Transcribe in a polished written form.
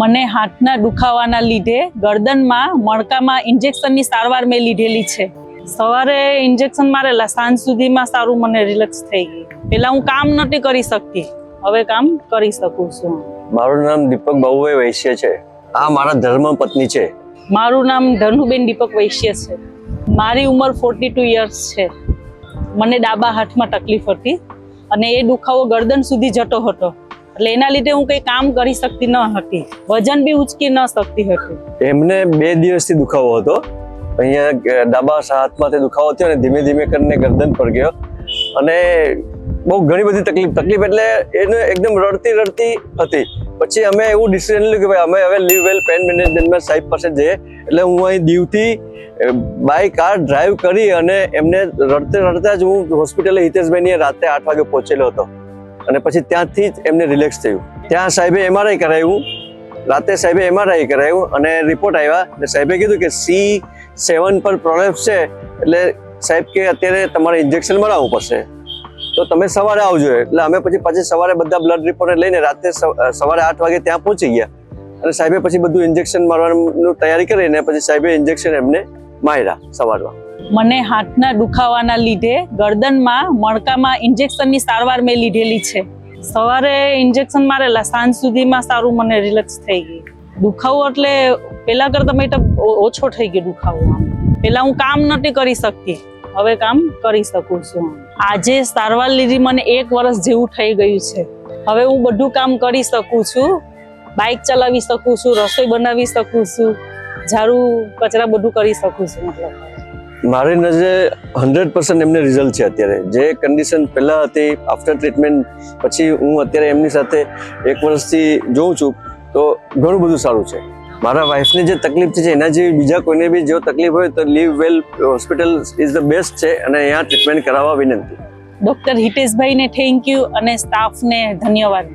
મને હાથના દુખાવાના લીધે ગરદનમાં મણકામાં ઇન્જેક્શનની સારવાર મેં લીધેલી છે. સવારે ઇન્જેક્શન મારેલા, સાંજ સુધીમાં સારું મને રિલેક્સ થઈ ગયું. પહેલા હું કામ નથી કરી શકતી, હવે કામ કરી શકું છું. મારું નામ દીપક બાબુભાઈ વૈશ્ય છે. આ મારા ધર્મ પત્ની છે. મારું નામ ધનુબેન દીપક વૈશ્ય છે. મારી ઉંમર 42 યર્સ છે. મને ડાબા હાથમાં તકલીફ હતી અને એ દુખાવો ગરદન સુધી જતો હતો, એટલે એના લીધે હું કઈ કામ કરી શકતી ન હતી, વજન બી ઉચકી ન શકતી હતી. એમને 2 દિવસથી દુખાવો હતો. અહીંયા ડાબા હાથમાં દુખાવો થયો અને ધીમે ધીમે કરીને ગરદન પર ગયો અને બહુ ઘણી બધી તકલીફ એટલે એને એકદમ રડતી હતી. પછી અમે એવું ડિસિઝન લીધું કે ભાઈ અમે હવે લીવ વેલ પેન મેનેજમેન્ટ સાહેબ પાસે જઈએ. એટલે હું અહીં દીવથી બાય કાર ડ્રાઈવ કરી અને એમને રડતા જ હું હોસ્પિટલે હિતેશભાઈની રાતે 8 વાગે પહોંચેલો હતો અને પછી ત્યાંથી જ એમને રિલેક્સ થયું. ત્યાં સાહેબે MRI કરાવ્યું, રાતે સાહેબે MRI કરાવ્યું અને રિપોર્ટ આવ્યા એટલે સાહેબે કીધું કે C7 પર પ્રોબ્લેમ છે, એટલે સાહેબ કે અત્યારે તમારે ઇન્જેક્શન મરાવવું પડશે, તો તમે સવારે આવજો. એટલે અમે પછી સવારે બધા બ્લડ રિપોર્ટ લઈને રાતે સવારે 8 વાગે ત્યાં પહોંચી ગયા અને સાહેબે પછી બધું ઇન્જેક્શન મારવાનું તૈયારી કરીને પછી સાહેબે ઇન્જેક્શન એમને માર્યા સવારમાં. મને હાથના દુખાવાના લીધે ગરદનમાં મણકામાં ઇન્જેક્શનની સારવાર મેં લીધેલી છે. સવારે ઇન્જેક્શન મારેલા, સાંજ સુધીમાં સારું મને રિલેક્સ થઈ ગયું. દુખાવો એટલે પહેલા કરતાં ઓછો થઈ ગયો દુખાવો. પહેલા હું કામ નથી કરી શકતી, હવે કામ કરી શકું છું. આજે સારવાર લીધી મને 1 વર્ષ જેવું થઈ ગયું છે. હવે હું બધું કામ કરી શકું છું, બાઇક ચલાવી શકું છું, રસોઈ બનાવી શકું છું, ઝાડુ કચરા બધું કરી શકું છું. મતલબ મારી નજરે 100% એમને રિઝલ્ટ છે. અત્યારે જે કન્ડિશન પહેલા હતી આફ્ટર ટ્રીટમેન્ટ પછી હું અત્યારે એમની સાથે 1 વર્ષથી જોઉં છું તો ઘણું બધું સારું છે. મારા વાઈફની જે તકલીફ છે એના જેવી બીજા કોઈને બી જો તકલીફ હોય તો live well hospital is the best છે અને અહીંયા ટ્રીટમેન્ટ કરાવવા વિનંતી. ડૉક્ટર હિતેશભાઈને થેન્ક યુ અને સ્ટાફને ધન્યવાદ.